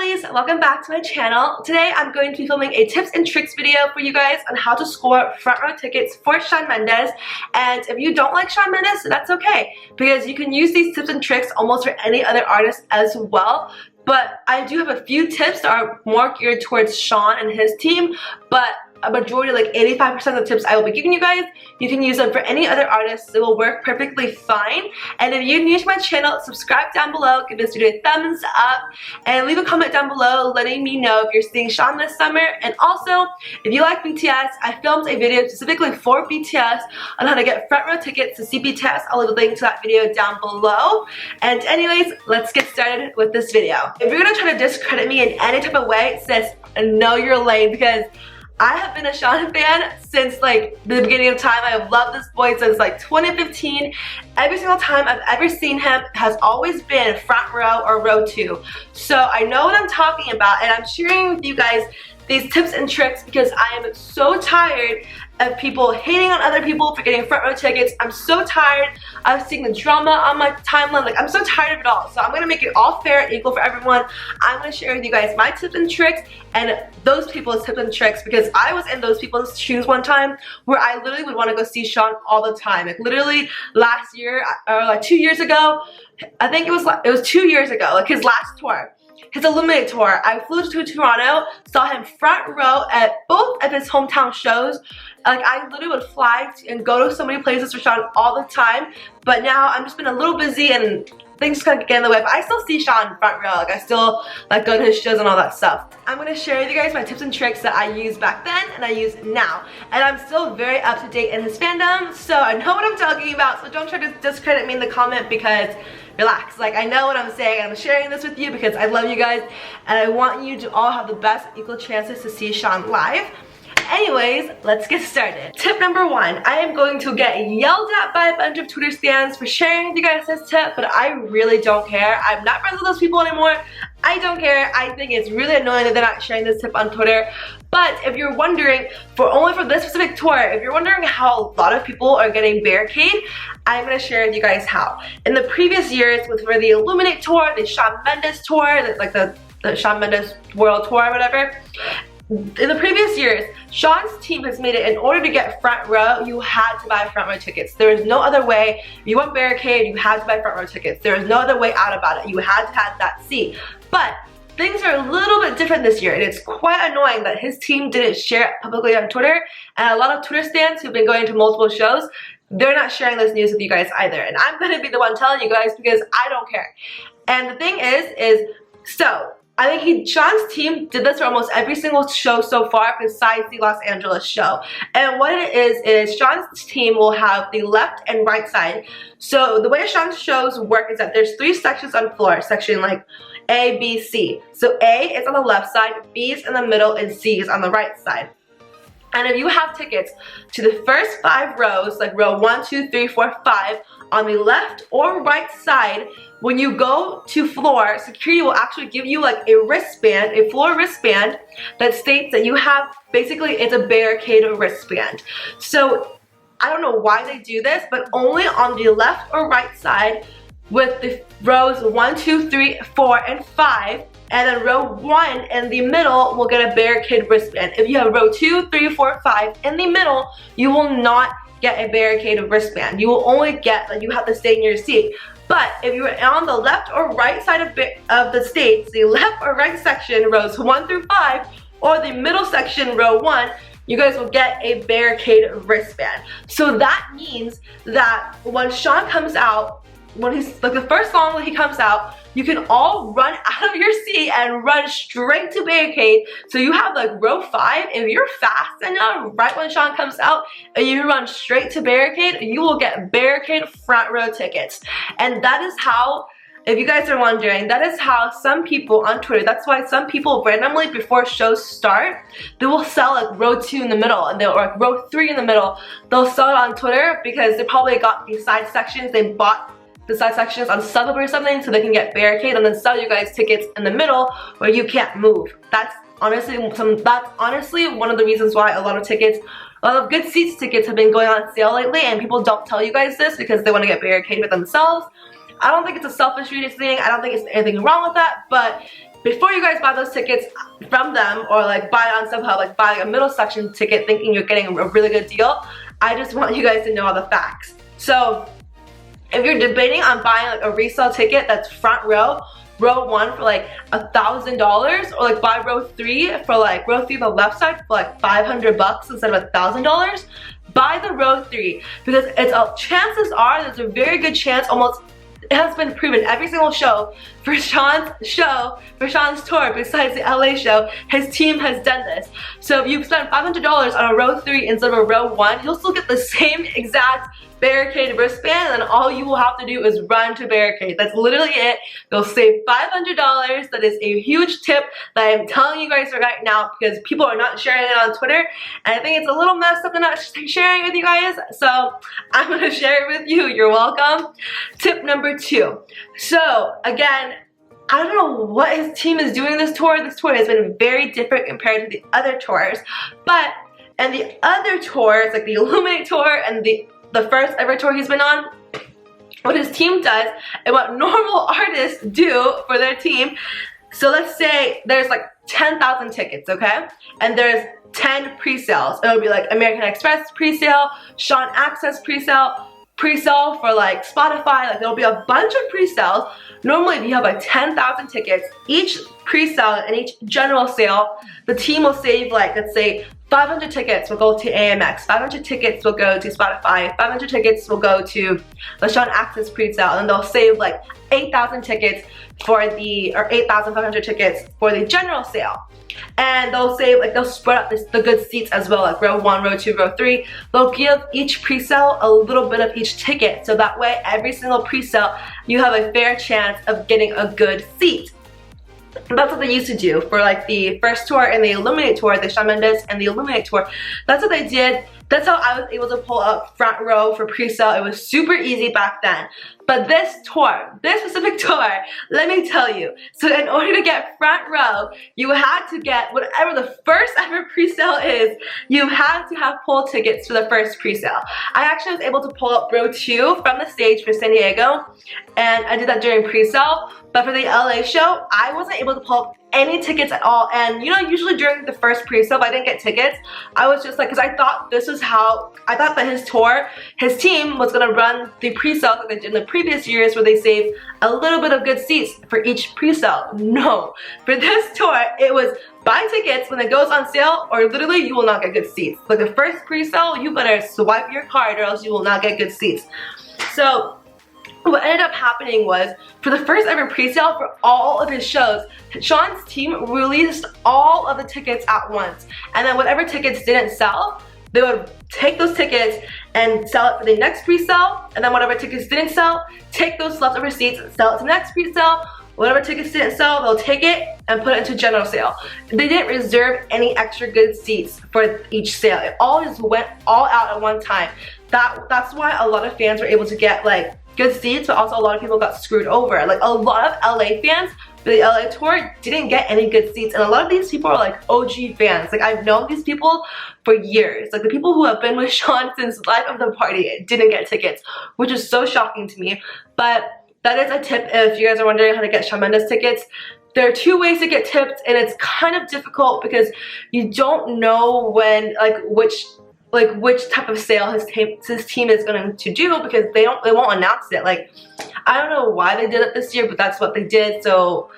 girlies, welcome back to my channel. Today I'm going to be filming a tips and tricks video for you guys on how to score front row tickets for Shawn Mendes. And if you don't like Shawn Mendes, that's okay, because you can use these tips and tricks almost for any other artist as well. But I do have a few tips that are more geared towards Shawn and his team, but a majority, like 85% of the tips I will be giving you guys, you can use them for any other artists. It will work perfectly fine. And if you're new to my channel, subscribe down below, give this video a thumbs up, and leave a comment down below letting me know if you're seeing Shawn this summer. And also, if you like BTS, I filmed a video specifically for BTS on how to get front row tickets to see BTS. I'll leave a link to that video down below. And anyways, let's get started with this video. If you're gonna try to discredit me in any type of way, sis, know you're lame, because I have been a Shawn fan since like the beginning of time. I have loved this boy since like 2015. Every single time I've ever seen him has always been front row or row 2. So I know what I'm talking about, and I'm sharing with you guys these tips and tricks because I am so tired of people hating on other people for getting front row tickets. I'm so tired of seeing the drama on my timeline. Like, I'm so tired of it all. So I'm gonna make it all fair and equal for everyone. I'm gonna share with you guys my tips and tricks and those people's tips and tricks, because I was in those people's shoes one time where I literally would want to go see Shawn all the time. Like literally last year, or like 2 years ago, I think it was 2 years ago, like his last tour. His Illuminate tour, I flew to Toronto, saw him front row at both of his hometown shows. Like, I literally would fly and go to so many places for Shawn all the time, but now I'm just been a little busy and things kind of get in the way. But I still see Shawn front row. Like, I still like go to his shows and all that stuff. I'm gonna share with you guys my tips and tricks that I used back then and I use now, and I'm still very up to date in his fandom, so I know what I'm talking about. So don't try to discredit me in the comment, because relax. Like, I know what I'm saying. I'm sharing this with you because I love you guys and I want you to all have the best equal chances to see Shawn live. Anyways, let's get started. Tip number 1. I am going to get yelled at by a bunch of Twitter stans for sharing with you guys this tip, but I really don't care. I'm not friends with those people anymore. I don't care. I think it's really annoying that they're not sharing this tip on Twitter. But if you're wondering, only for this specific tour, if you're wondering how a lot of people are getting Barricade, I'm going to share with you guys how. In the previous years, for the Illuminate tour, the Shawn Mendes tour, like the Shawn Mendes World Tour or whatever, in the previous years, Shawn's team has made it, in order to get front row, you had to buy front row tickets. There is no other way. If you want Barricade, you had to buy front row tickets. There is no other way out about it. You had to have that seat. But things are a little bit different this year, and it's quite annoying that his team didn't share it publicly on Twitter. And a lot of Twitter stans who've been going to multiple shows, they're not sharing this news with you guys either. And I'm going to be the one telling you guys because I don't care. And the thing so I think Shawn's team did this for almost every single show so far besides the Los Angeles show. And what it is Shawn's team will have the left and right side. So the way Shawn's shows work is that there's 3 sections on floor, section like A, B, C. So A is on the left side, B is in the middle, and C is on the right side. And if you have tickets to the first 5 rows, like row 1, 2, 3, 4, 5, on the left or right side, when you go to floor, security will actually give you like a wristband, a floor wristband that states that you have, basically it's a Barricade wristband. So I don't know why they do this, but only on the left or right side with the rows 1, 2, 3, 4, and 5. And then row 1 in the middle will get a Barricade wristband. If you have row 2, 3, 4, 5 in the middle, you will not get a Barricade wristband. You will only get, like, you have to stay in your seat. But if you're on the left or right side of the stage, the left or right section, rows 1 through 5, or the middle section, row 1, you guys will get a Barricade wristband. So that means that when Shawn comes out, when he's like the first song that he comes out, you can all run out of your seat and run straight to Barricade. So you have like row 5. If you're fast enough, right when Shawn comes out, and you run straight to Barricade, you will get Barricade front row tickets. And that is how, if you guys are wondering, that is how some people on Twitter, that's why some people randomly before shows start, they will sell like row 2 in the middle, and they'll like row 3 in the middle. They'll sell it on Twitter because they probably got these side sections. They bought the side sections on StubHub or something so they can get Barricade and then sell you guys tickets in the middle where you can't move. That's honestly one of the reasons why a lot of good seats tickets have been going on sale lately, and people don't tell you guys this because they want to get Barricade for themselves. I don't think it's a selfish reasoning. I don't think it's anything wrong with that, but before you guys buy those tickets from them, or like buy it on StubHub, like buy like a middle section ticket thinking you're getting a really good deal, I just want you guys to know all the facts. So if you're debating on buying like a resale ticket that's front row, row 1 for like $1,000, or like buy row 3 for like row 3 the left side for like $500 instead of $1,000, buy the row 3, because chances are there's a very good chance, almost it has been proven every single show for Shawn's tour besides the LA show, his team has done this. So if you spend $500 on a row 3 instead of a row 1, you'll still get the same exact Barricade wristband, and all you will have to do is run to Barricade. That's literally it. You'll save $500. That is a huge tip that I'm telling you guys right now, because people are not sharing it on Twitter, and I think it's a little messed up they're not sharing it with you guys, so I'm gonna share it with you. You're welcome. Tip number 2. So again, I don't know what his team is doing this tour. This tour has been very different compared to the other tours, but in the other tours, like the Illuminate tour and the first ever tour he's been on, what his team does and what normal artists do for their team. So let's say there's like 10,000 tickets, okay? And there's 10 pre-sales. It would be like American Express pre-sale, SHAWN Access pre-sale for like Spotify. Like there'll be a bunch of pre-sales. Normally if you have like 10,000 tickets, each pre-sale and each general sale, the team will save like, let's say 500 tickets will go to AMX, 500 tickets will go to Spotify, 500 tickets will go to the SHAWN Access pre-sale, and they'll save like 8,000 tickets for the, or 8,500 tickets for the general sale. And they'll save, like they'll spread out the good seats as well, like row 1, row 2, row 3. They'll give each pre-sale a little bit of each ticket, so that way every single pre-sale you have a fair chance of getting a good seat. That's what they used to do for like the first tour and the Illuminate tour, the SHAWN Mendes and the Illuminate tour. That's what they did. That's how I was able to pull up front row for pre-sale. It was super easy back then. But this tour, this specific tour, let me tell you, so in order to get front row, you had to get whatever the first ever pre-sale is, you had to have pull tickets for the first pre-sale. I actually was able to pull up row 2 from the stage for San Diego, and I did that during pre-sale. But for the LA show, I wasn't able to pull up any tickets at all. And you know, usually during the first pre-sale, if I didn't get tickets, I was just like, because I thought this was how, I thought that his tour, his team was gonna run the pre-sales like they did in the previous years, where they saved a little bit of good seats for each pre-sale. No, for this tour, it was buy tickets when it goes on sale, or literally you will not get good seats. Like the first pre-sale, you better swipe your card or else you will not get good seats. So what ended up happening was, for the first ever pre-sale for all of his shows, Shawn's team released all of the tickets at once. And then whatever tickets didn't sell, they would take those tickets and sell it for the next pre-sale. And then whatever tickets didn't sell, take those leftover seats and sell it to the next pre-sale. Whatever tickets didn't sell, they'll take it and put it into general sale. They didn't reserve any extra good seats for each sale. It all just went all out at one time. That's why a lot of fans were able to get like good seats, but also a lot of people got screwed over. Like a lot of LA fans for the LA tour didn't get any good seats, and a lot of these people are like OG fans. Like I've known these people for years. Like the people who have been with Shawn since Life of the Party didn't get tickets, which is so shocking to me. But that is a tip if you guys are wondering how to get Shawn Mendes tickets. There are 2 ways to get tipped, and it's kind of difficult because you don't know when, which type of sale his team is going to do, because they won't announce it. Like, I don't know why they did it this year, but that's what they did. So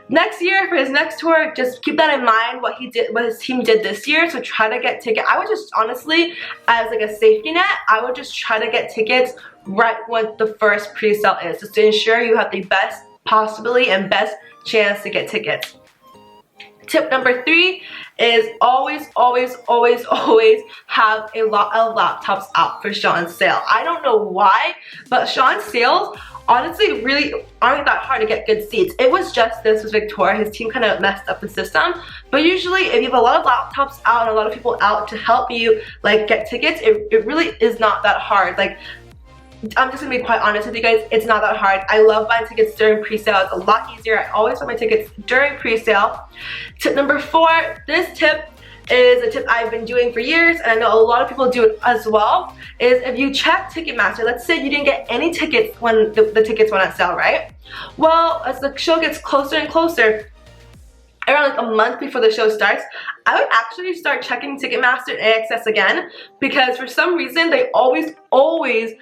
next year, for his next tour, just keep that in mind, what his team did this year. So try to get tickets. I would just honestly, as like a safety net, I would just try to get tickets right when the first pre-sale is, just to ensure you have the best possibility and best chance to get tickets. Tip number 3 is always have a lot of laptops out for Shawn's sale. I don't know why, but Shawn's sales honestly really aren't that hard to get good seats. It was just this specific tour, his team kind of messed up the system. But usually if you have a lot of laptops out and a lot of people out to help you like get tickets, it really is not that hard. Like, I'm just gonna be quite honest with you guys, it's not that hard. I love buying tickets during pre-sale. It's a lot easier. I always buy my tickets during pre-sale. Tip number 4, this tip is a tip I've been doing for years, and I know a lot of people do it as well, is if you check Ticketmaster, let's say you didn't get any tickets when the tickets went on sale, right? Well, as the show gets closer and closer, around like a month before the show starts, I would actually start checking Ticketmaster and AXS again, because for some reason they always,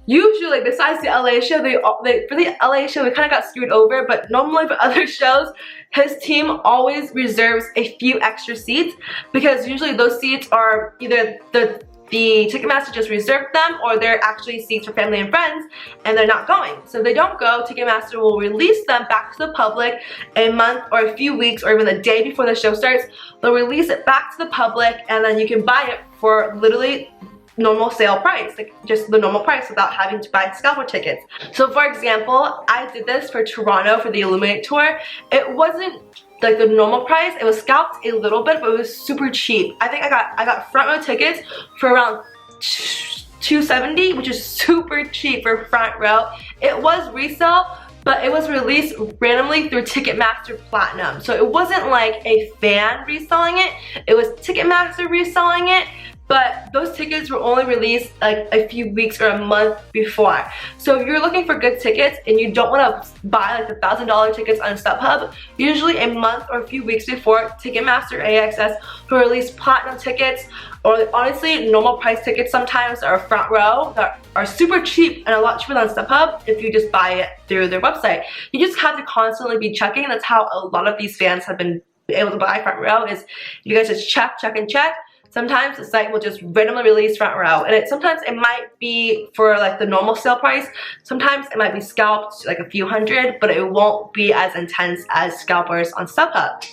usually besides the LA show, for the LA show we kind of got screwed over, but normally for other shows, his team always reserves a few extra seats, because usually those seats are either the Ticketmaster just reserved them, or they're actually seats for family and friends and they're not going. So if they don't go, Ticketmaster will release them back to the public a month or a few weeks or even the day before the show starts. They'll release it back to the public and then you can buy it for literally normal sale price, like just the normal price without having to buy scalper tickets. So for example, I did this for Toronto for the Illuminate tour. It wasn't like the normal price, it was scalped a little bit, but it was super cheap. I think I got front row tickets for around $270, which is super cheap for front row. It was resale, but it was released randomly through Ticketmaster Platinum. So it wasn't like a fan reselling it, it was Ticketmaster reselling it. But those tickets were only released like a few weeks or a month before. So if you're looking for good tickets and you don't want to buy like the $1,000 tickets on StubHub, usually a month or a few weeks before, Ticketmaster AXS will release platinum tickets, or honestly normal price tickets sometimes are front row that are super cheap and a lot cheaper than StubHub if you just buy it through their website. You just have to constantly be checking. That's how a lot of these fans have been able to buy front row, is you guys just check and check. Sometimes the site will just randomly release front row, and sometimes it might be for like the normal sale price. Sometimes it might be scalped like a few hundred, but it won't be as intense as scalpers on StubHub.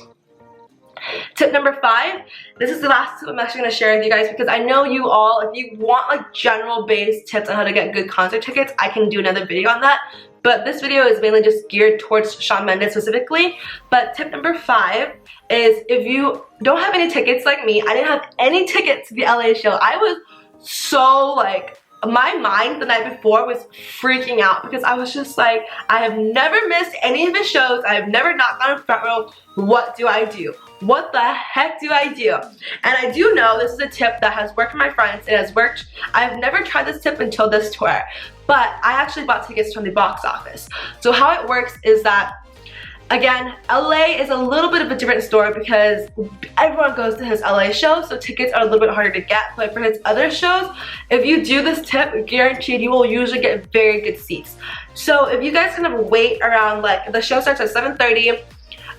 Tip number 5, this is the last tip I'm actually going to share with you guys, because I know you all, if you want like general based tips on how to get good concert tickets, I can do another video on that. But this video is mainly just geared towards Shawn Mendes specifically. But tip number 5 is, if you don't have any tickets like me, I didn't have any tickets to the LA show. I was so like, my mind the night before was freaking out, because I was just like, I have never missed any of his shows. I have never not gone in front row. What do I do? What the heck do I do? And I do know this is a tip that has worked for my friends. It has worked. I've never tried this tip until this tour, but I actually bought tickets from the box office. So how it works is that, again, LA is a little bit of a different story because everyone goes to his LA show, so tickets are a little bit harder to get. But for his other shows, if you do this tip, guaranteed you will usually get very good seats. So if you guys kind of wait around, like the show starts at 7:30,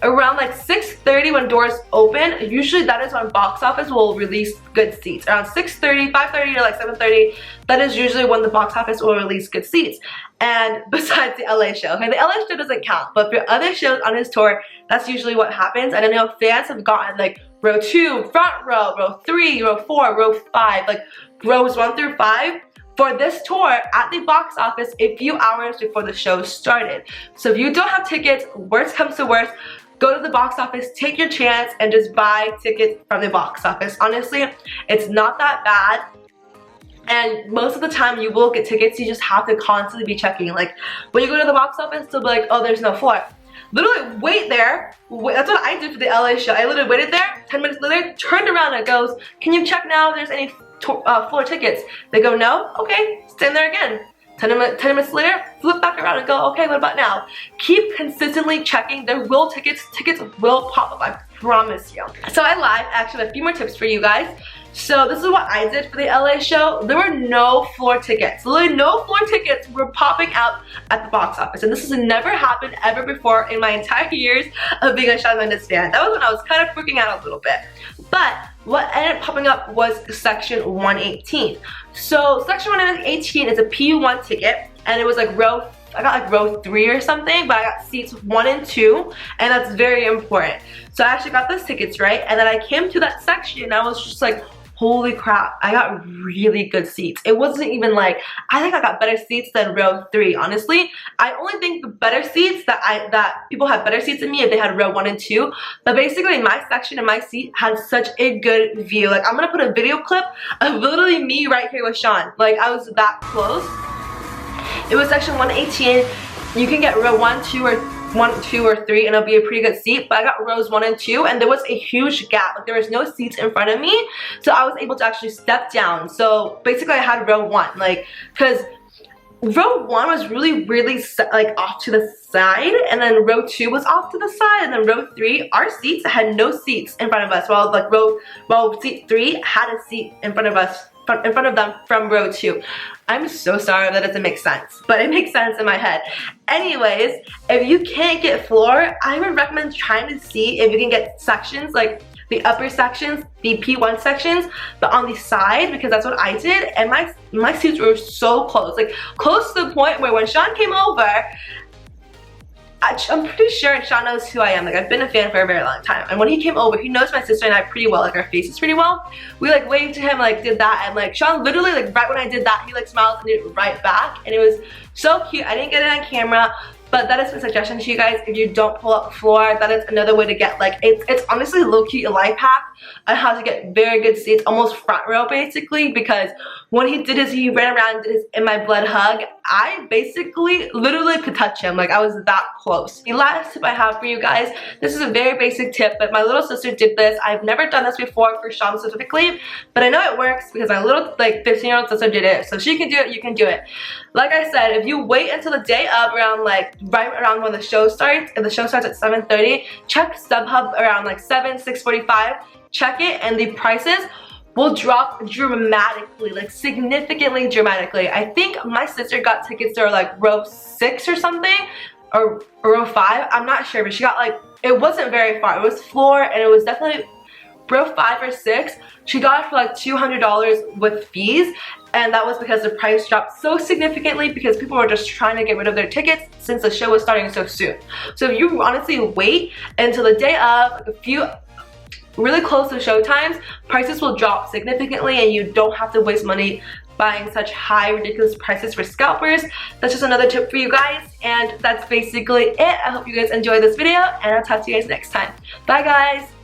around like 6:30 when doors open, usually that is when box office will release good seats. Around 6:30, 5:30 to like 7:30, that is usually when the box office will release good seats. And besides the LA show, okay, the LA show doesn't count, but for other shows on his tour, that's usually what happens. And I know fans have gotten like row 2, front row, row 3, row 4, row 5, like rows 1 through 5. For this tour at the box office a few hours before the show started. So if you don't have tickets, worst comes to worst, go to the box office, take your chance, and just buy tickets from the box office. Honestly, it's not that bad. And most of the time you will get tickets, you just have to constantly be checking. Like when you go to the box office, they'll be like, oh, there's no floor. Literally wait there. That's what I did for the LA show. I literally waited there, 10 minutes later, turned around and it goes, can you check now if there's any floor tickets? They go, no? Okay, stand there again. 10 minutes later, flip back around and go, okay, what about now? Keep consistently checking. There will tickets will pop up, I promise you. So I lied, actually a few more tips for you guys. So this is what I did for the LA show. There were no floor tickets. Literally no floor tickets were popping out at the box office. And this has never happened ever before in my entire years of being a Shawn Mendes fan. That was when I was kind of freaking out a little bit. But what ended up popping up was section 118. So section 118 is a P1 ticket, and it was like I got like row 3 or something, but I got seats 1 and 2, and that's very important. So I actually got those tickets, right? And then I came to that section and I was just like, holy crap, I got really good seats. It wasn't even like, I think I got better seats than row 3, honestly. I only think the better seats that people had better seats than me if they had row 1 and 2. But basically my section and my seat had such a good view. Like I'm gonna put a video clip of literally me right here with Shawn. Like I was that close. It was section 118. You can get row 1, 2, or 3, and it'll be a pretty good seat. But I got rows 1 and 2, and there was a huge gap. Like there was no seats in front of me, so I was able to actually step down. So basically, I had row 1, like, cause row 1 was really weirdly like off to the side, and then row 2 was off to the side, and then row 3, our seats had no seats in front of us, while like row seat 3 had a seat in front of us, in front of them from row 2. I'm so sorry that doesn't make sense, but it makes sense in my head. Anyways, if you can't get floor, I would recommend trying to see if you can get sections, like the upper sections, the P1 sections, but on the side, because that's what I did, and my seats were so close, like close to the point where when Sean came over, I'm pretty sure Sean knows who I am. Like, I've been a fan for a very long time, and when he came over, he knows my sister and I pretty well, like our faces pretty well. We like waved to him, like did that, and like Sean literally, like right when I did that, he like smiled and did it right back, and it was so cute. I didn't get it on camera, but that is my suggestion to you guys. If you don't pull up the floor, that is another way to get, like, it's honestly low-key a life hack on how to get very good seats, almost front row basically, because when he did his, he ran around and did his In My Blood hug, I basically literally could touch him, like I was that close. The last tip I have for you guys, this is a very basic tip, but my little sister did this. I've never done this before for Sean specifically, but I know it works because my little, like, 15-year-old sister did it, so she can do it, you can do it. Like I said, if you wait until the day of, around like right around when the show starts, if the show starts at 7:30, check StubHub around like 6:45, check it, and the prices will drop dramatically, like significantly dramatically. I think my sister got tickets to like row 6 or something, or row 5, I'm not sure, but she got like, it wasn't very far, it was floor, and it was definitely row 5 or 6. She got it for like $200 with fees, and that was because the price dropped so significantly because people were just trying to get rid of their tickets since the show was starting so soon. So if you honestly wait until the day of, like a few really close to show times, prices will drop significantly, and you don't have to waste money buying such high ridiculous prices for scalpers. That's just another tip for you guys, and that's basically it. I hope you guys enjoyed this video, and I'll talk to you guys next time. Bye guys.